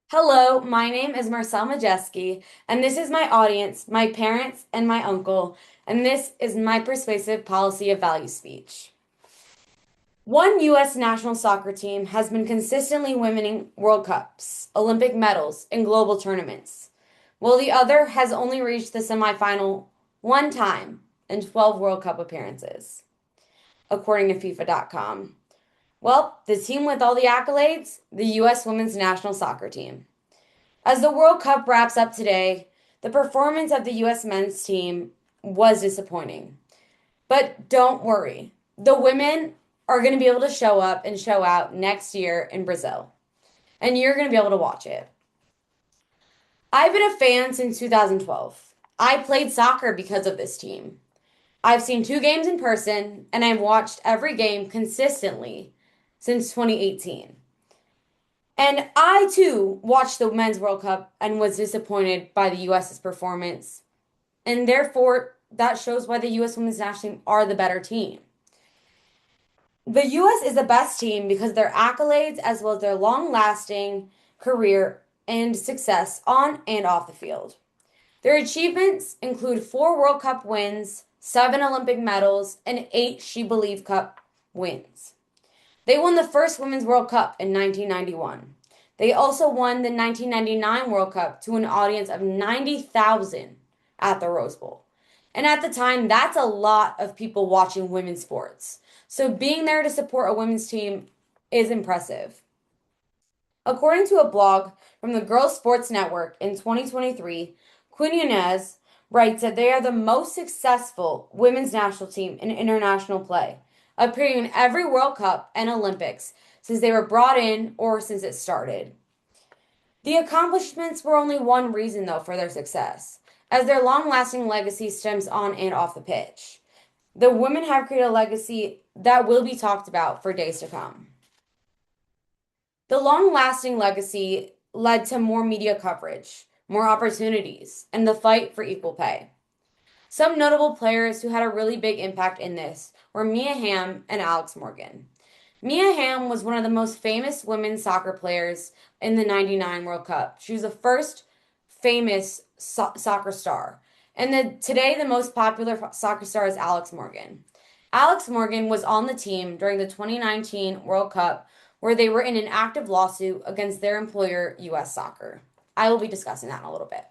Hello, my name is Marcelle Majeski, and this is my audience, my parents, and my uncle, and this is my persuasive policy of value speech. One U.S. national soccer team has been consistently winning World Cups, Olympic medals, and global tournaments, while the other has only reached the semifinal one time in 12 World Cup appearances, according to FIFA.com. Well, the team with all the accolades, the U.S. women's national soccer team. As the World Cup wraps up today, the performance of the U.S. men's team was disappointing. But don't worry, the women are going to be able to show up and show out next year in Brazil, and you're going to be able to watch it. I've been a fan since 2012. I played soccer because of this team. I've seen two games in person, and I've watched every game consistently since 2018. And I too watched the Men's World Cup and was disappointed by the US's performance. And therefore, that shows why the US women's national team are the better team. The US is the best team because their accolades, as well as their long lasting career and success on and off the field. Their achievements include 4 World Cup wins, 7 Olympic medals, and 8 She Believe Cup wins. They won the first Women's World Cup in 1991. They also won the 1999 World Cup to an audience of 90,000 at the Rose Bowl. And at the time, that's a lot of people watching women's sports. So being there to support a women's team is impressive. According to a blog from the Girls Sports Network in 2023, Quinones writes that they are the most successful women's national team in international play, appearing in every World Cup and Olympics since they were brought in or since it started. The accomplishments were only one reason, though, for their success, as their long lasting legacy stems on and off the pitch. The women have created a legacy that will be talked about for days to come. The long lasting legacy led to more media coverage, more opportunities, and the fight for equal pay. Some notable players who had a really big impact in this were Mia Hamm and Alex Morgan. Mia Hamm was one of the most famous women's soccer players in the 99 World Cup. She was the first famous soccer star. And today, the most popular soccer star is Alex Morgan. Alex Morgan was on the team during the 2019 World Cup, where they were in an active lawsuit against their employer, U.S. Soccer. I will be discussing that in a little bit.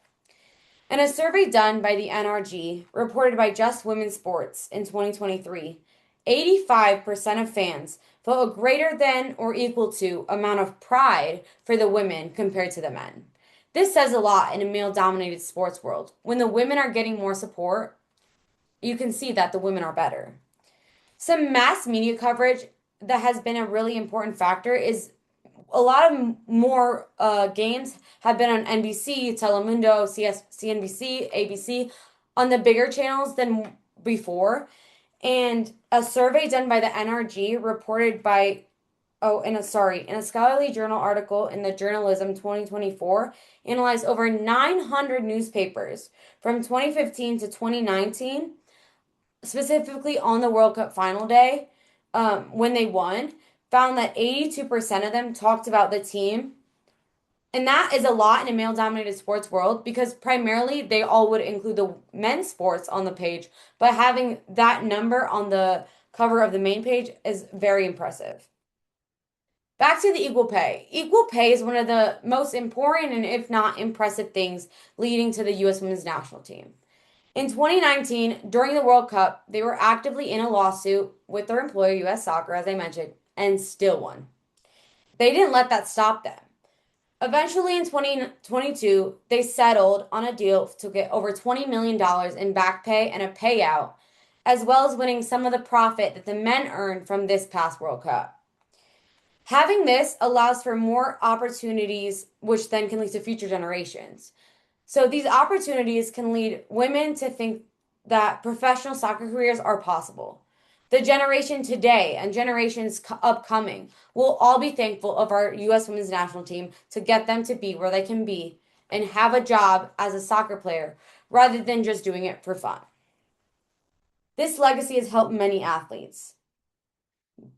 In a survey done by the NRG, reported by Just Women's Sports in 2023, 85% of fans felt a greater than or equal to amount of pride for the women compared to the men. This says a lot in a male dominated sports world. When the women are getting more support, you can see that the women are better. Some mass media coverage that has been a really important factor is a lot of more games have been on NBC, Telemundo, CNBC, ABC, on the bigger channels than before. And a survey done by the NRG reported by, in a scholarly journal article in the Journalism 2024, analyzed over 900 newspapers from 2015 to 2019, specifically on the World Cup final day, when they won, found that 82% of them talked about the team. And that is a lot in a male dominated sports world because primarily they all would include the men's sports on the page, but having that number on the cover of the main page is very impressive. Back to the equal pay. Equal pay is one of the most important and if not impressive things leading to the U.S. women's national team. In 2019, during the World Cup, they were actively in a lawsuit with their employer, U.S. Soccer, as I mentioned, and still won. They didn't let that stop them. Eventually, in 2022, they settled on a deal to get over $20 million in back pay and a payout, as well as winning some of the profit that the men earned from this past World Cup. Having this allows for more opportunities, which then can lead to future generations. So these opportunities can lead women to think that professional soccer careers are possible. The generation today and generations upcoming will all be thankful of our U.S. women's national team to get them to be where they can be and have a job as a soccer player rather than just doing it for fun. This legacy has helped many athletes.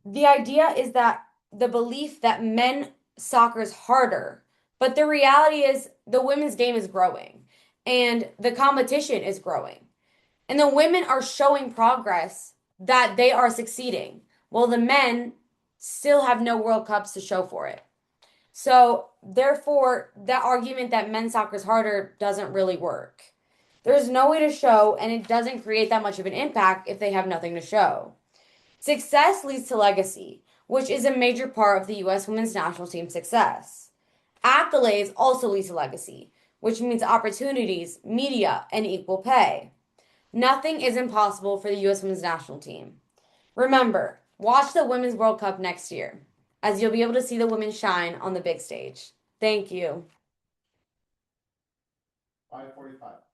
The idea is that the belief that men soccer is harder But the reality is the women's game is growing and the competition is growing. And the women are showing progress that they are succeeding, while the men still have no World Cups to show for it. So, therefore, that argument that men's soccer is harder doesn't really work. There's no way to show, and it doesn't create that much of an impact if they have nothing to show. Success leads to legacy, which is a major part of the U.S. women's national team's success. Accolades also lead to legacy, which means opportunities, media, and equal pay. Nothing is impossible for the U.S. women's national team. Remember, watch the Women's World Cup next year, as you'll be able to see the women shine on the big stage. Thank you. 5:45.